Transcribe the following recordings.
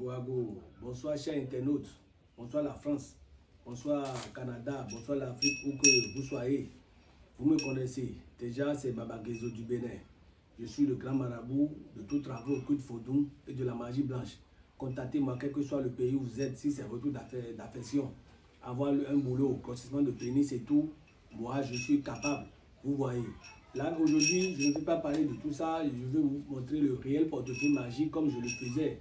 Ago. Bonsoir chers internautes. Bonsoir la France. Bonsoir Canada. Bonsoir l'Afrique, où que vous soyez. Vous me connaissez. Déjà, c'est Baba Guézo du Bénin. Je suis le grand marabout de tous travaux au cul de Fodou et de la magie blanche. Contactez-moi, quel que soit le pays où vous êtes, si c'est retour d'affection, avoir un boulot, grossissement de pénis et tout, moi je suis capable. Vous voyez. Là, aujourd'hui, je ne vais pas parler de tout ça. Je vais vous montrer le réel portefeuille magique comme je le faisais.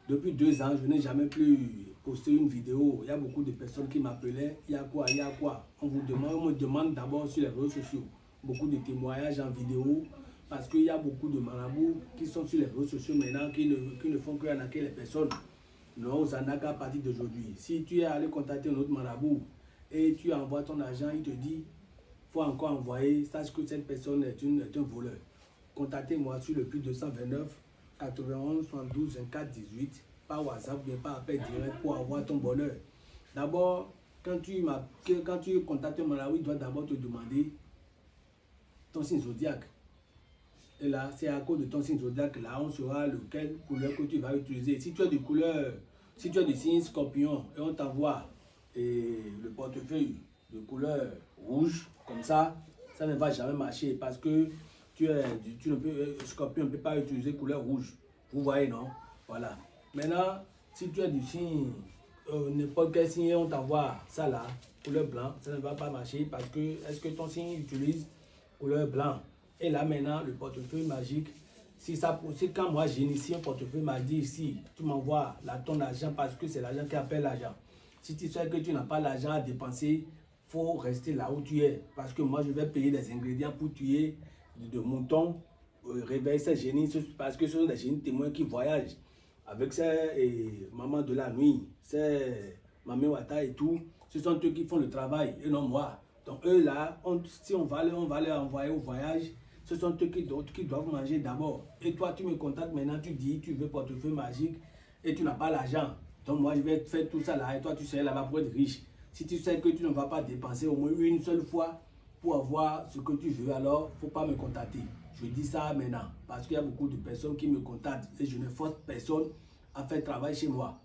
Depuis 2 ans, je n'ai jamais plus posté une vidéo. Il y a beaucoup de personnes qui m'appelaient. Il y a quoi? Il y a quoi? On me demande d'abord sur les réseaux sociaux. Beaucoup de témoignages en vidéo. Parce qu'il y a beaucoup de marabouts qui sont sur les réseaux sociaux maintenant, qui ne font que arnaquer les personnes. Non, ça n'a qu'à partir d'aujourd'hui. Si tu es allé contacter un autre marabout et tu envoies ton argent, il te dit, faut encore envoyer, sache que cette personne est un voleur. Contactez-moi sur le plus 229 91 72 24 18 par WhatsApp, bien par appel direct pour avoir ton bonheur. D'abord, quand tu contactes un marabout, il doit d'abord te demander ton signe zodiaque. Et là, c'est à cause de ton signe zodiaque, là, on saura lequel couleur que tu vas utiliser. Si tu as des couleurs, si tu as des signes scorpion et on t'envoie le portefeuille de couleur rouge, comme ça ne va jamais marcher parce que scorpion ne peut pas utiliser couleur rouge. Vous voyez, non? Voilà. Maintenant, si tu as du signe, n'importe quel signe, on t'envoie ça là, couleur blanc, ça ne va pas marcher parce que, est-ce que ton signe utilise couleur blanc? Et là maintenant, le portefeuille magique, si quand moi j'initie un portefeuille magique ici, tu m'envoies ton argent parce que c'est l'argent qui appelle l'argent. Si tu sais que tu n'as pas l'argent à dépenser, il faut rester là où tu es. Parce que moi je vais payer des ingrédients pour tuer de moutons, réveiller ces génies, parce que ce sont des génies témoins qui voyagent avec ces mamans de la nuit, ces mamans Wata et tout. Ce sont eux qui font le travail et non moi. Donc eux là, si on va les envoyer au voyage, ce sont eux qui doivent manger d'abord. Et toi, tu me contactes maintenant, tu dis, tu veux portefeuille magique et tu n'as pas l'argent. Donc moi, je vais faire tout ça là et toi, tu seras là-bas pour être riche. Si tu sais que tu ne vas pas dépenser au moins une seule fois pour avoir ce que tu veux, alors il ne faut pas me contacter. Je dis ça maintenant parce qu'il y a beaucoup de personnes qui me contactent et je ne force personne à faire travail chez moi.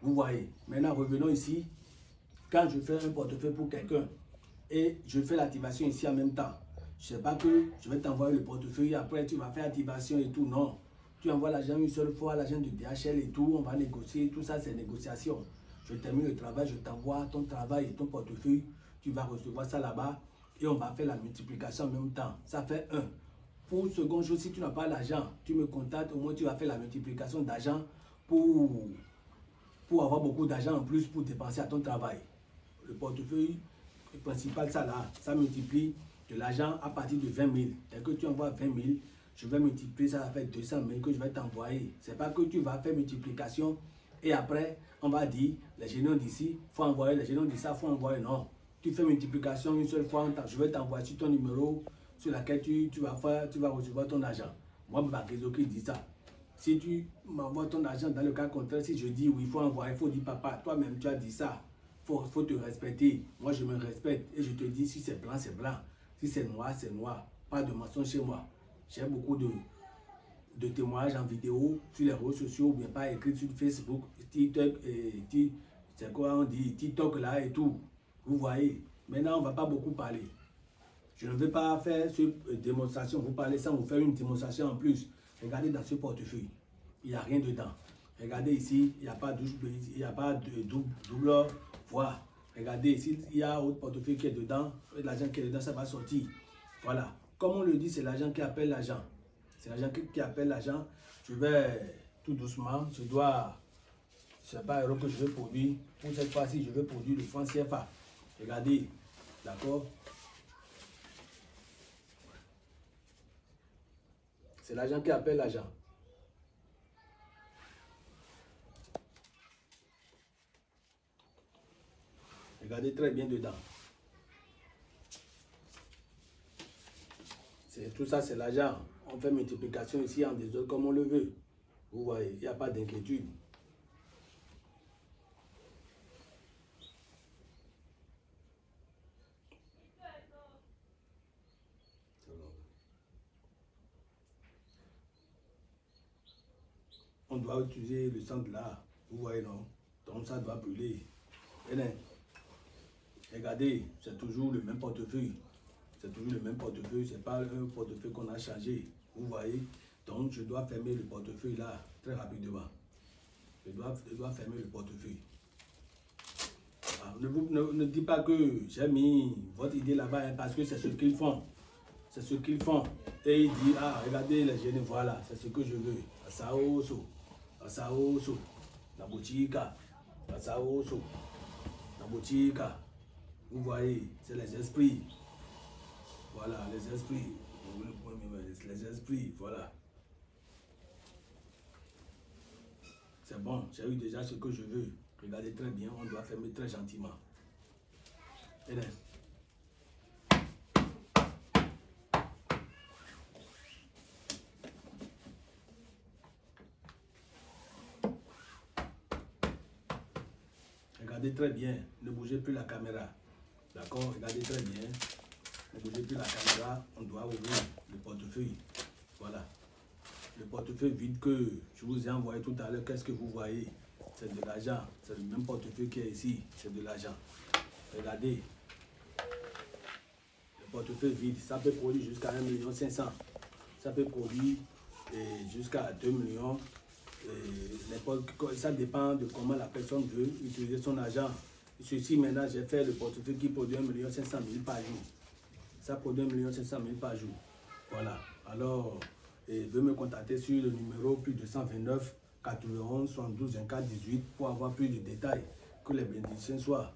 Vous voyez. Maintenant, revenons ici. Quand je fais un portefeuille pour quelqu'un et je fais l'activation ici en même temps, je ne sais pas que je vais t'envoyer le portefeuille, après tu vas faire activation et tout. Non. Tu envoies l'argent une seule fois, l'argent du DHL et tout, on va négocier. Tout ça, c'est négociation. Je termine le travail, je t'envoie ton travail et ton portefeuille. Tu vas recevoir ça là-bas et on va faire la multiplication en même temps. Ça fait 1. Pour le second jour, si tu n'as pas l'argent, tu me contactes, au moins tu vas faire la multiplication d'argent pour avoir beaucoup d'argent en plus pour dépenser à ton travail. Le portefeuille principal, ça là, ça multiplie de l'argent à partir de 20 000. Dès que tu envoies 20 000, je vais multiplier, ça va faire 200 000 que je vais t'envoyer. C'est pas que tu vas faire multiplication et après, on va dire, les génies d'ici, il faut envoyer, les génies d'ici, il faut envoyer. Non. Tu fais multiplication une seule fois, je vais t'envoyer sur ton numéro sur lequel tu vas recevoir ton argent. Moi, Bakézo qui dit ça. Si tu m'envoies ton argent, dans le cas contraire, si je dis oui, il faut envoyer, il faut dire papa, toi-même tu as dit ça. Faut te respecter. Moi, je me respecte et je te dis si c'est blanc, c'est blanc. Si c'est noir, c'est noir. Pas de mensonge chez moi. J'ai beaucoup de témoignages en vidéo sur les réseaux sociaux ou bien pas écrit sur Facebook, TikTok, c'est quoi on dit, TikTok là et tout. Vous voyez. Maintenant, on ne va pas beaucoup parler. Je ne vais pas faire cette démonstration. Vous parlez sans vous faire une démonstration en plus. Regardez dans ce portefeuille. Il n'y a rien dedans. Regardez ici, il n'y a pas de doubleur. Voilà. Regardez ici, il y a autre portefeuille qui est dedans. L'argent qui est dedans, ça va sortir. Voilà. Comme on le dit, c'est l'argent qui appelle l'argent. C'est l'argent qui appelle l'argent. Je vais tout doucement. Je dois. Ce n'est pas un euro que je vais produire. Pour cette fois-ci, je vais produire le franc CFA. Regardez. D'accord? C'est l'argent qui appelle l'argent. Regardez très bien dedans. Tout ça, c'est l'argent. On fait multiplication ici en désordre comme on le veut. Vous voyez, il n'y a pas d'inquiétude. On doit utiliser le centre là. Vous voyez, non? Donc ça doit brûler. Et là, regardez, c'est toujours le même portefeuille. C'est toujours le même portefeuille, c'est pas un portefeuille qu'on a changé. Vous voyez? Donc je dois fermer le portefeuille là, très rapidement. Je dois fermer le portefeuille. Ah, ne dites pas que j'ai mis votre idée là-bas hein, parce que c'est ce qu'ils font. C'est ce qu'ils font. Et ils disent, ah, regardez les jeunes, voilà, c'est ce que je veux. Asaoso, Asaoso, Nabochika, Asaoso, Nabochika. Vous voyez, c'est les esprits. Voilà, les esprits. Les esprits, voilà. C'est bon, j'ai eu déjà ce que je veux. Regardez très bien, on doit fermer très gentiment. Et là. Regardez très bien, ne bougez plus la caméra. D'accord, regardez très bien. Ne bougez plus la caméra, on doit ouvrir le portefeuille. Voilà. Le portefeuille vide que je vous ai envoyé tout à l'heure, qu'est-ce que vous voyez? C'est de l'argent. C'est le même portefeuille qui est ici. C'est de l'argent. Regardez. Le portefeuille vide, ça peut produire jusqu'à 1,5 million. Ça peut produire jusqu'à 2 millions. Ça dépend de comment la personne veut utiliser son argent. Ceci, maintenant, j'ai fait le portefeuille qui produit 1,5 million par jour. Ça produit 1,5 million par jour. Voilà. Alors, veuillez me contacter sur le numéro plus 229 91 72 24 18 pour avoir plus de détails. Que les bénédictions soient